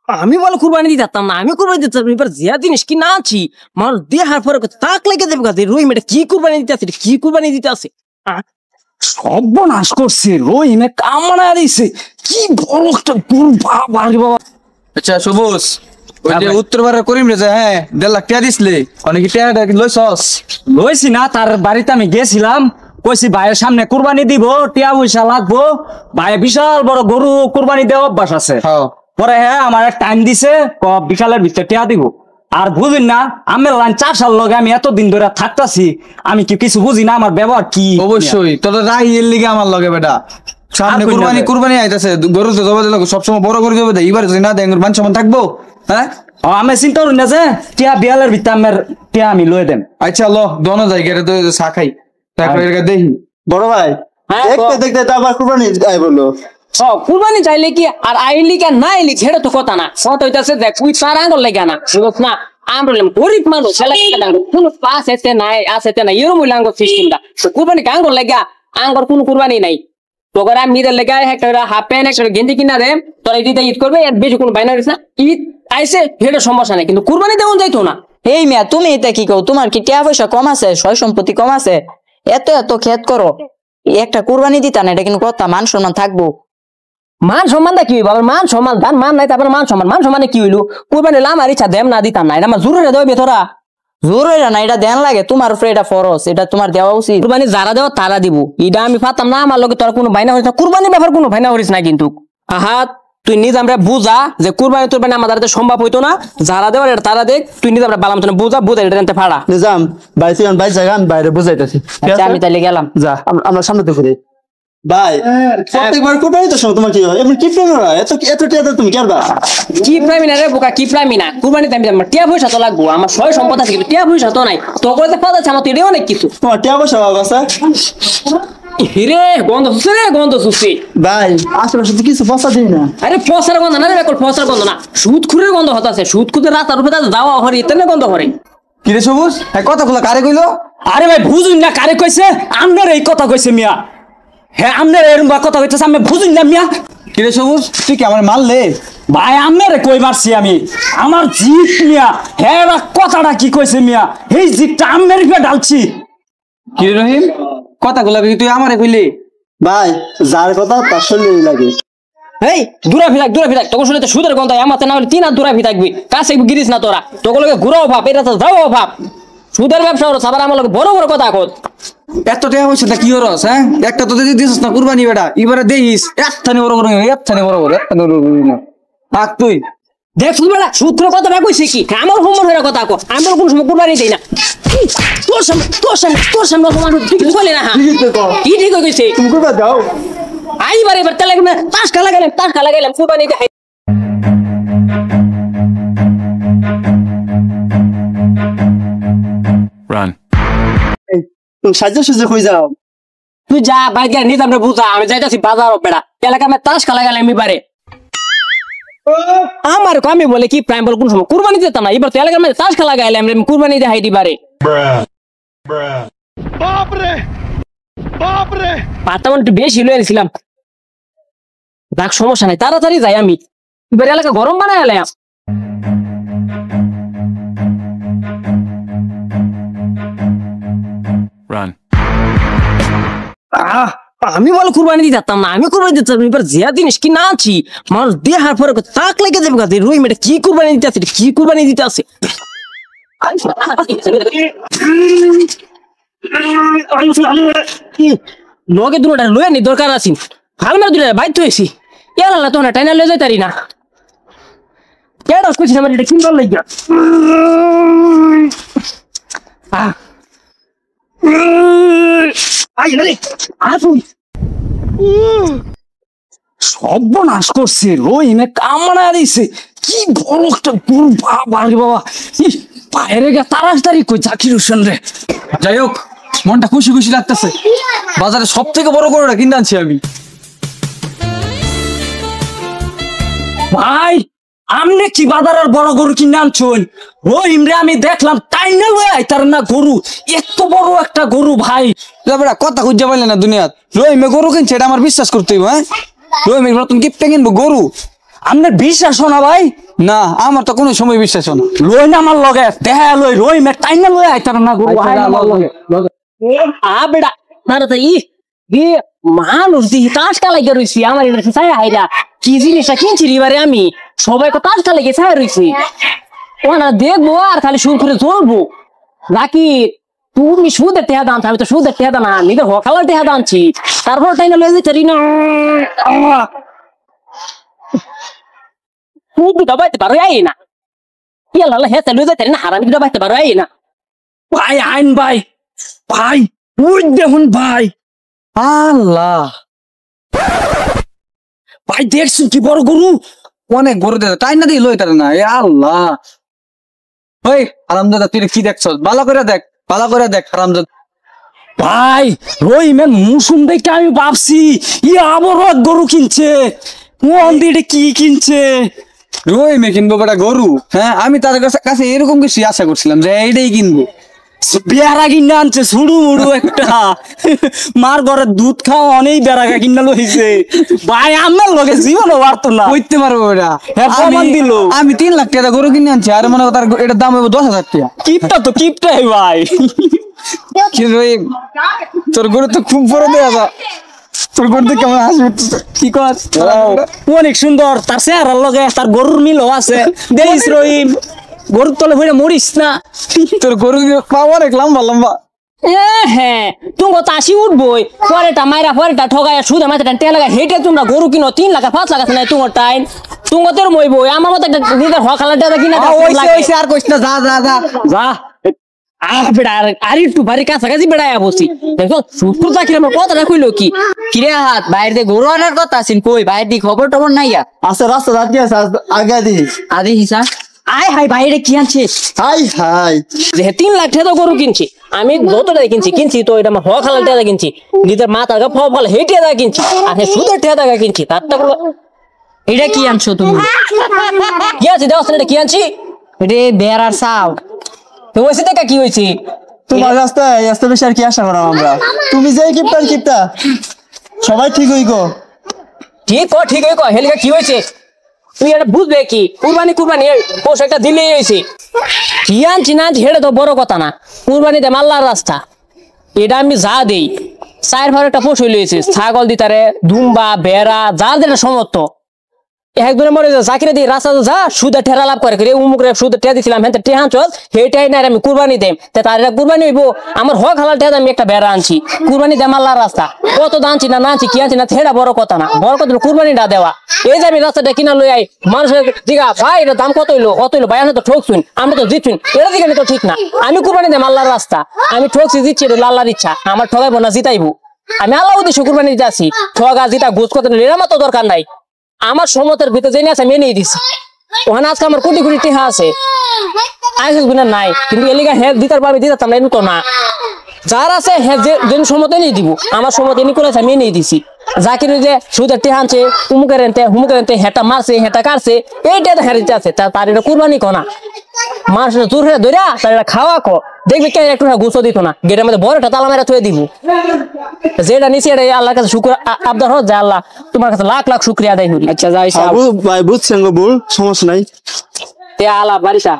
আমি বলে কুরবানি দিতে পারতাম না, আমি কুরবানি দিতে এবার যে জিনিস কি না আছি মানুষ দেহার পরে তাক লেগে দেবে কাছে রহিম এটা কি কুরবানি দিতে আছে, কি কুরবানি দিতে আছে? সর্বনাশ করছে রহিমে কামড়া দিছে কি বড় একটা গরু বাবা রে বাবা। আচ্ছা সবুজ ওই যে উত্তরপাড়ার করিম রে, হ্যাঁ 1.5 লাখ টাকা দিসলে অনেক টাকা লইছস? লইছি না, তার বাড়িতে আমি গেছিলাম, কইছি ভাইয়ের সামনে কুরবানি দিব, টিয়া পয়সা লাগবো, ভাই বিশাল বড় গরু কুরবানি দেওয়া অভ্যাস আছে। পরে হ্যাঁ আমার টাইম দিছে বিশালের ভিতরে টিয়া দিব। আর বুঝিন না আমি লাইন 4 সাল লগে আমি এতদিন ধরে থাকতাছি, আমি কি কিছু বুঝি না আমার ব্যবহার কি? অবশ্যই তোর রাহির লিগে আমার লগে বেটা সামনে কুরবানি আইতাছে, গরু তো জবাই দিলে সবসময় বড় করে দেবে, এবার যদি না দেয় মান সম্মান থাকবো? হ্যাঁ আমি চিন্তা করি না যে টিয়া বিয়ালের ভিতরে আমার টিয়া আমি লয়ে দেন। আচ্ছা ল দোনো জায়গায় চা খাই তারপরে দেখি। বড় ভাই দেখতে দেখতে তো আবার কুরবানি আই বললো। কুরবানি চাইলে কি আর আইলি কি না আইলি সেটা তো কথা না, কথা হইতাছে দেখ তুই তার আঙ্গুল লেগে না না আমরা গরিব মানুষ কোনো পাস এতে নাই আসেতে নাই এরম হইলে আঙ্গুর সিস্টেমটা কুরবানি আঙ্গুর লেগা আঙ্গুর কোনো কুরবানি নাই। তোর আমি ঈদের লেগে একটা হাফ প্যান্ট একটা গেঞ্জি কিনা দে, তোরা ঈদ ঈদ করবে এর বেশি কোনো বাইনা না, ঈদ আইসে সেটা সমস্যা নাই, কিন্তু কুরবানি দেওয়া যাইতো না। এই মিয়া তুমি এটা কি কও? তোমার কি টাকা পয়সা কম আছে, সয় সম্পত্তি কম আছে, এত এত খেত করো, একটা কুরবানি দিতা না, এটা কিন্তু কথা মান সম্মান থাকবো। মান সম্মানটা কি হইব? মান সম্মান তার মান নাই, তারপরে মান সম্মানে কি হইলো? কুরবানি আমার ইচ্ছা দেম না দিতাম না, এটা আমার জোরে দেবে তোরা জোর হইরা না, এটা দেন লাগে তোমার উপরে, এটা ফরজ, এটা তোমার দেওয়া উচিত। কুরবানি যারা দেওয়া তারা দিব, এটা আমি পাতাম না। আমার লগে তোরা কোনো ভাইনা হরিস না, কুরবানির ব্যাপার কোনো ভাইনা হরিস না কিন্তু। আহা তুই নিজ আমরা বুঝা যে কুরবানি তুরবানি আমাদের সম্ভব হইতো না, যারা দেওয়ার এটা তারা দেখ, তুই নিজ আমরা বালাম বুঝা বুঝা এটা জানতে ফাড়া নিজাম বাইরে বাইরে জায়গা আমি বাইরে বুঝাইতেছি। আমি তাইলে গেলাম, যা আমরা সামনে তো ঘুরে ভাই প্রত্যেকবার কুরবানি তো তোমার কি হয়? এমন কি প্রেম হয় এত এত টিয়া তুমি কি করবা? কি প্রেমী না রে বোকা, কি প্রেমী না? কুরবানিতে আমি আমার টিয়া পয়সা তো লাগবো, আমার সয় সম্পদ আছে কিন্তু টিয়া পয়সা তো নাই। তো করে তো পাওয়া যাচ্ছে আমার তো এটা অনেক কিছু। তোমার টিয়া পয়সা বাবা আছে হিরে গন্ধ শুছে রে, গন্ধ শুছে ভাই আশেপাশে তো কিছু পচা দিই না। আরে ফসার গন্ধ না রে, ফসার গন্ধ না, সুদ খুরের গন্ধ হতাছে, সুদ খুঁজে রাস্তার উপরে যাওয়া হরে এতে গন্ধ করে। কিরে সবুজ কথা খোলা কারে কইলো? আরে ভাই বুঝুন না কারে কইছে, আমনের এই কথা কইছে মিয়া। হ্যাঁ আমনের এরকম কথা কইতেছে, আমি বুঝুন না মিয়া। কিরে সবুজ তুই কি আমার মারলে? ভাই আমনের কই মারছি আমি, আমার জিপ মিয়া। হ্যাঁ কথাটা কি কইছে মিয়া, এই জিপটা আমনের উপরে ঢালছি। কিরে রহিম কথা গুলা তুই আমারে কইলি? ভাই যার কথা তার শরীরে লাগে। এই দূরা ফিরাক তোকে শুনে তো সুদের গন্ধ আমাতে না হলে 3 হাত দূরা ফিরাকবি, কাছে গিরিস না তোরা, তোকে লগে ঘুরাও ভাব, এটা তো যাও ভাব, সুদের ব্যবসা হলো সবার আমার লগে বড় বড় কথা কত। এত টাকা পয়সা কি হরস? হ্যাঁ একটা তো দিছিস না কুরবানি বেটা, এবারে দেখিস একখানি বড় বড় একখানি বড় বড় একখানি বড় বড় না থাক তুই দেখ সুদ বেড়া সুদ করে কথাটা কইছে কি আমার হোমর হয়ে কথা কো, আমি কোন সময় কুরবানি দেই না। তোর সামনে মানুষ ঠিক বলে না, কি ঠিক কইছে তুমি কইবা দাও আইবার এবার তাহলে তাস খেলা গেলাম কুরবানি দেই। Run. তুমি সাজে কই যাও? তুই যা বাইরে নিজ আমরা বুঝা, আমি যাইতাছি বাজার বেড়া এলাকা আমি তাস খেলা গেলাম এবারে। আমার আমি বলে কি প্রাইম বল কোন সময় কুরবানি দিতাম না, এবার তো এলাকার মধ্যে তাস খেলা গেলাম কুরবানি দেখাই দিবারে। বাপরে পাতা একটু বেশি লয়ে এনেছিলাম, দেখ সমস্যা নাই তাড়াতাড়ি যাই আমি, এবার এলাকা গরম বানায় এলাম। Run. আমি বলে কুরবানি দিতে পারতাম না, আমি কুরবানি দিতে এবার যে জিনিস কি না আছি মানুষ দেহার পরে তাক লেগে দেবে কাছে রহিম এটা কি কুরবানি দিতে আছে, কি কুরবানি দিতে আছে? লগে দুটা লয়ে নি দরকার আছে, হাল মেরে দুটা বাইতে হয়েছি এলা তো না টাইনা লয়ে যাইতারি না। কেডা কইছিস আমার এটা কিনবার লাগিয়া? সর্বনাশ করছে রহিমে কামড়া দিছে কি বড় একটা গরু বাবা রে বাবা। বাইরে গিয়ে তাড়াতাড়ি কই জাকির হোসেন রে। যাই হোক মনটা খুশি খুশি লাগতেছে, বাজারে সব থেকে বড় গরুটা কিনে আনছি আমি। ভাই আমনে কি বাজারের বড় গরু কিনে আনছেন? রহিম রে আমি দেখলাম তাই না লয়ে আইতার না গরু, এত বড় একটা গরু ভাই। কথা খুঁজে পাইলে না দুনিয়াত, রহিমে গরু কিনছে এটা আমার বিশ্বাস করতে হইব। হ্যাঁ রহিমের নতুন গিফট কিনবো গরু, আপনার বিশ্বাস না ভাই? না আমার তো কোনো সময় বিশ্বাস হয় না। লই না আমার লগে দেহা লই রই মে টাইম না লই আইতার না গরু আই আমার লগে আ বেড়া না রে মানুষ দিহি তাসকা লাগে রইছি আমার এটা চাই হাইরা কি জিনিসটা কিনছি এবারে আমি সবাই তো তাসকা লাগে চাই রইছি ওনা দেখবো আর খালি সুর করে চলবো নাকি তুমি সুদের টেহা দাম আমি তো সুদের টেহা দাম আমি তো হকালার টেহা দামছি তারপর তাই না লয়ে যেতে রি না তুই দুটা বাইতে পারো আই না ইয়ালা হেতে লয়ে যেতে না হারামি দুটা বাইতে পারো আই না ভাই আইন ভাই ভাই ওই দেখুন ভাই আল্লাহ ভাই দেখছো কি বড় গরু অনেক গরু দেয় তাই না দিয়ে লই তার না এ আল্লাহ ওই হারামজাদা তুই কি দেখছ ভালো করে দেখ হারামজাদা ভাই রহিমের মুসুম দেখে আমি ভাবছি আবার এক গরু কিনছে মন্দিরে কি কিনছে রহিমে কিনবো বেটা গরু হ্যাঁ আমি তাদের কাছে এরকম কিছু আশা করছিলাম যে এইটাই কিনবো বেড়া কিনে আনছে ছুড়ু মুড়ু একটা মার ঘরের দুধ খাওয়া অনেক বেড়াকা কিনা লইছে ভাই আমার লগে জীবনও পারতো না কইতে পারবো বেটা প্রমাণ দিল আমি 3 লাখ টাকা গরু কিনে আনছি আর মনে হয় তার এটার দাম হবে 10,000 টাকা কিপটা তো কিপটাই ভাই কিন্তু রহিম তোর গরু তো খুব বড় দেয়া যা তোর গরু দেখে আমার হাসি উঠছে কি কর অনেক সুন্দর তার চেহারার লগে তার গরুর মিলও আছে দেখিস রহিম গরুর তলে হইলে মরিস না তোর গরু পাওয়া অনেক লম্বা হ্যাঁ তুমি তাসি উঠবই পরেটা মাইরা পরেটা ঠগায় সুদে মাথা টেয়া লাগা হেঁটে তোমরা গরু কিনো 3 লাখ 5 লাখ আছে না তোমার টাইম তুমি তোর মইবই আমার মতো একটা নিজের হকালাটা কিনা ওইসে আর কইছ না যা বেড়া আর একটু ভারী কাছাকাছি বেড়ায় বসি দেখো শুক্র চাকরি আমার কথাটা কইলো কি কিরে হাত বাইরে দিয়ে গরু আনার কথা আছেন কই বাইরে দিয়ে খবর টবর নাই আচ্ছা রাস্তা রাখি আছে আগে দিস আদে হিসা আয় হাই বাইরে কি আনছিস হাই হাই যে 3 লাখ টাকা গরু কিনছি আমি যতটা কিনছি তো এটা আমার হকালার টাকা কিনছি নিজের মাথার গা ফল হেঁটে টাকা কিনছি আর সুদের টাকা কিনছি তারটা বলো এটা কি আনছো তুমি কি আছে দেওয়া এটা কি আনছি রে বেড়ার সাও তো ওই টাকা কি হয়েছে তোমার রাস্তায় এত বেশি আর কি আশা করা আমরা তুমি যে কিপটা সবাই ঠিক হই গো ঠিক হয়ে কয় হেলিকা কি হয়েছে তুই এটা বুঝবে কি কুরবানি পোষ একটা দিলেই হয়েছে কি আনছি না হেঁটে তো বড় কথা না কুরবানিতে মাল্লার রাস্তা এটা আমি যা দেই 4 ভার একটা পোষ হইলেছে ছাগল দিতারে দুম্বা বেড়া যার যেটা সমর্থ একজনে মরে যা চাকরি দিয়ে রাস্তা যা সুদে ঠেরা লাভ করে উমুক রে সুদে ঠেয়া দিছিলাম হ্যাঁ টেহা চল হেটাই না আমি কুরবানি দেম তার এটা কুরবানি হইব আমার হক হালাল ঠেয়া আমি একটা বেড়া আনছি কুরবানি দেম আল্লাহর রাস্তা কত আনছি না আনছি কি আনছি না সেটা বড় কথা না বড় কথা কুরবানিটা দেওয়া এই যে আমি রাস্তাটা কিনা লই আই মানুষের দিঘা ভাই এটা দাম কত হইলো ভাই আমি তো ঠকছুন আমি তো জিতছুন এটা দিকে তো ঠিক না আমি কুরবানি দেম আল্লাহর রাস্তা আমি ঠকছি জিতছি এটা আল্লাহর ইচ্ছা আমার ঠগাইবো না জিতাইবো আমি আল্লাহ উদ্দেশ্য কুরবানি দিতে আসি ঠগা জিতা ঘুষ করতে এরম তো দরকার নাই আমার সমতের ভিতরে জেনে আছে মেনেই দিছি ওখানে আজকে আমার কোটি কোটি টিহা আছে আইসিস গুণা নাই কিন্তু এলিগা হেড দিতার পারবে দিতাম না তো না যার আছে হেড যে সমতে নিয়ে দিব আমার সমতে এনে করেছে আমি নিয়ে দিছি যা কিনে যে সুদের টিহা আনছে হুমুকের এনতে হেটা মারছে হেটা কাটছে এইটা তো হেরিতে আছে তার এটা কুরবানি কনা মানুষের জোর হয়ে ধরে তার এটা খাওয়া কো দেখবি কেন একটু গুছো দিত না গেটের মধ্যে বড়টা তালা মেরা থুয়ে দিব যেটা নিচে এটা আল্লাহর কাছে শুকর আবদার হোক যে আল্লাহ তোমার কাছে লাখ লাখ শুকরিয়া আদায় করি আচ্ছা যাই ভাই বুঝছেন গো বল সমস্যা নাই তে আল্লাহ বারিশা